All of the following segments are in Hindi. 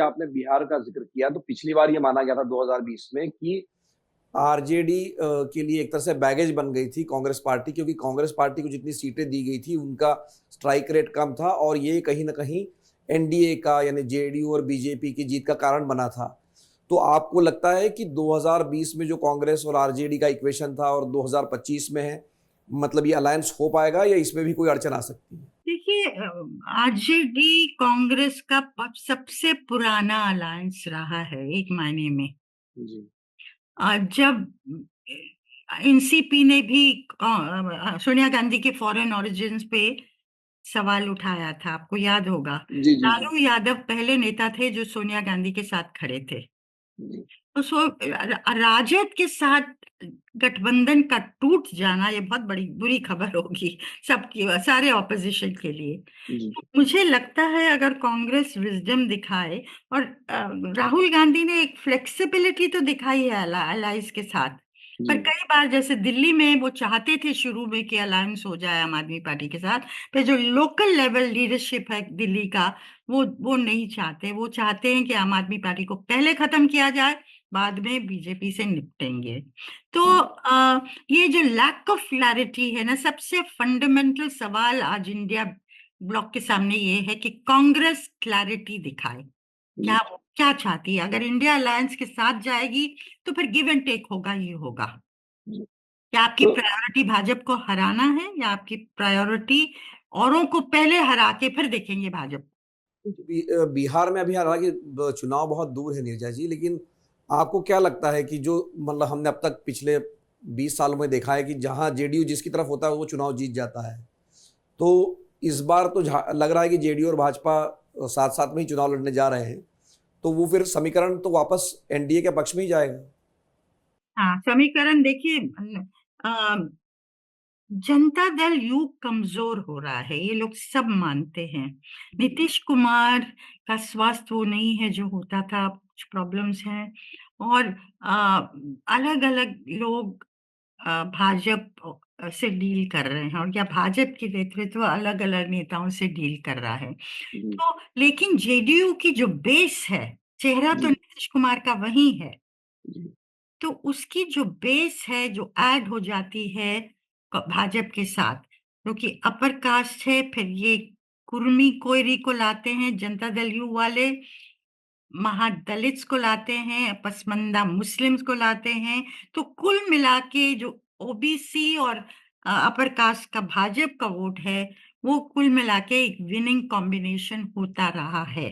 आपने बिहार का ज़िक्र किया, तो पिछली बार ये माना गया था 2020 में कि आरजेडी के लिए एक तरह से बैगेज बन गई थी कांग्रेस पार्टी, क्योंकि कांग्रेस पार्टी को जितनी सीटें दी गई थी, उनका स्ट्राइक रेट कम था और ये कहीं न कहीं एनडीए का यानी जेडीयू और बीजेपी की जीत का कारण बना था। तो आपको लगता है कि 2020 में जो कांग्रेस और आरजेडी का इक्वेशन था और 2025 में है, मतलब ये अलायंस हो पाएगा या इसमें भी कोई अड़चन आ सकती है? देखिए, आरजेडी कांग्रेस का सबसे पुराना अलायंस रहा है एक मायने में। जी। जब एनसीपी ने भी सोनिया गांधी के फॉरेन ओरिजिन्स पे सवाल उठाया था, आपको याद होगा। जी, जी, जी। लालू यादव पहले नेता थे जो सोनिया गांधी के साथ खड़े थे। जी, तो राजद के साथ गठबंधन का टूट जाना ये बहुत बड़ी बुरी खबर होगी सबकी, सारे ऑपोजिशन के लिए। जी, तो मुझे लगता है अगर कांग्रेस विजडम दिखाए, और राहुल गांधी ने एक फ्लेक्सिबिलिटी तो दिखाई है अलायंस के साथ, पर जी, कई बार जैसे दिल्ली में वो चाहते थे शुरू में कि अलायंस हो जाए आम आदमी पार्टी के साथ, पर जो लोकल लेवल लीडरशिप है दिल्ली का, वो नहीं चाहते। वो चाहते हैं कि आम आदमी पार्टी को पहले खत्म किया जाए, बाद में बीजेपी से निपटेंगे। तो ये जो लैक ऑफ क्लैरिटी है ना, सबसे फंडामेंटल सवाल आज इंडिया ब्लॉक के सामने ये है कि कांग्रेस क्लैरिटी दिखाए, क्या जी, क्या चाहती है। अगर इंडिया अलायंस के साथ जाएगी तो फिर गिव एंड टेक होगा ही होगा। जी। क्या आपकी तो प्रायोरिटी भाजपा को हराना है, या आपकी प्रायोरिटी औरों को पहले हरा के फिर देखेंगे भाजपा? बिहार में अभी हालाँकि चुनाव बहुत दूर है नीरजा जी, लेकिन आपको क्या लगता है कि जो मतलब हमने अब तक पिछले 20 सालों में देखा है कि जहाँ जेडीयू जिसकी तरफ होता है वो चुनाव जीत जाता है। तो इस बार तो लग रहा है कि जेडीयू और भाजपा साथ-साथ में ही चुनाव लड़ने जा रहे हैं। तो वो फिर समीकरण तो वापस एनडीए के पक्ष में ही जाएगा। हाँ, समीकरण देखिए, जनता दल यू कमजोर हो रहा है, ये लोग सब मानते हैं। नीतीश कुमार का स्वास्थ्य वो नहीं है जो होता था, कुछ प्रॉब्लम्स हैं। और अलग अलग लोग भाजपा से डील कर रहे हैं, और या भाजपा की नेतृत्व अलग अलग नेताओं से डील कर रहा है। जी, तो लेकिन जेडीयू की जो बेस है, चेहरा तो जी, नीतीश कुमार का वही है। जी, तो उसकी जो बेस है जो ऐड हो जाती है भाजपा के साथ, क्योंकि अपर कास्ट है, फिर ये कुर्मी कोयरी को लाते हैं जनता दल यू वाले, महादलित्स को लाते हैं, पसमंदा मुस्लिम्स को लाते हैं। तो कुल मिला के जो ओबीसी और अपर कास्ट का भाजपा का वोट है, वो कुल मिला के एक विनिंग कॉम्बिनेशन होता रहा है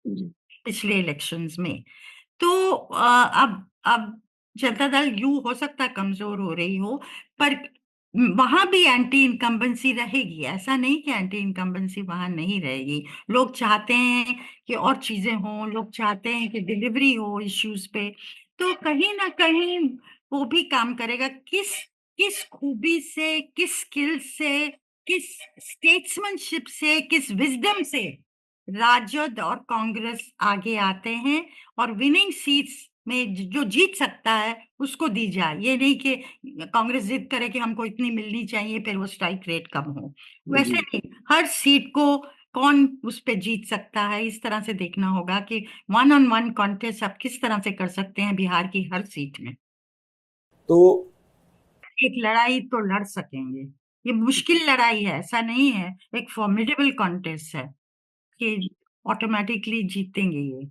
जी, पिछले इलेक्शंस में। तो अब जनता दल यू हो सकता है कमजोर हो रही हो, पर वहां भी एंटी इनकम्बेंसी रहेगी। ऐसा नहीं कि एंटी इनकम्बेंसी वहां नहीं रहेगी। लोग चाहते हैं कि और चीजें हों, लोग चाहते हैं कि डिलीवरी हो इश्यूज पे। तो कहीं ना कहीं वो भी काम करेगा। किस किस खूबी से, किस स्किल से, किस स्टेट्समैनशिप से, किस विजडम से राजद और कांग्रेस आगे आते हैं, और विनिंग सीट्स में जो जीत सकता है उसको दी जाए। ये नहीं कि कांग्रेस जिद करे कि हमको इतनी मिलनी चाहिए फिर वो स्ट्राइक रेट कम हो। वैसे जी। नहीं, हर सीट को कौन उस पे जीत सकता है, इस तरह से देखना होगा कि वन ऑन वन कॉन्टेस्ट आप किस तरह से कर सकते हैं बिहार की हर सीट में। तो एक लड़ाई तो लड़ सकेंगे। ये मुश्किल लड़ाई है, ऐसा नहीं है, एक फॉर्मिडेबल कॉन्टेस्ट है कि ऑटोमेटिकली जीतेंगे ये।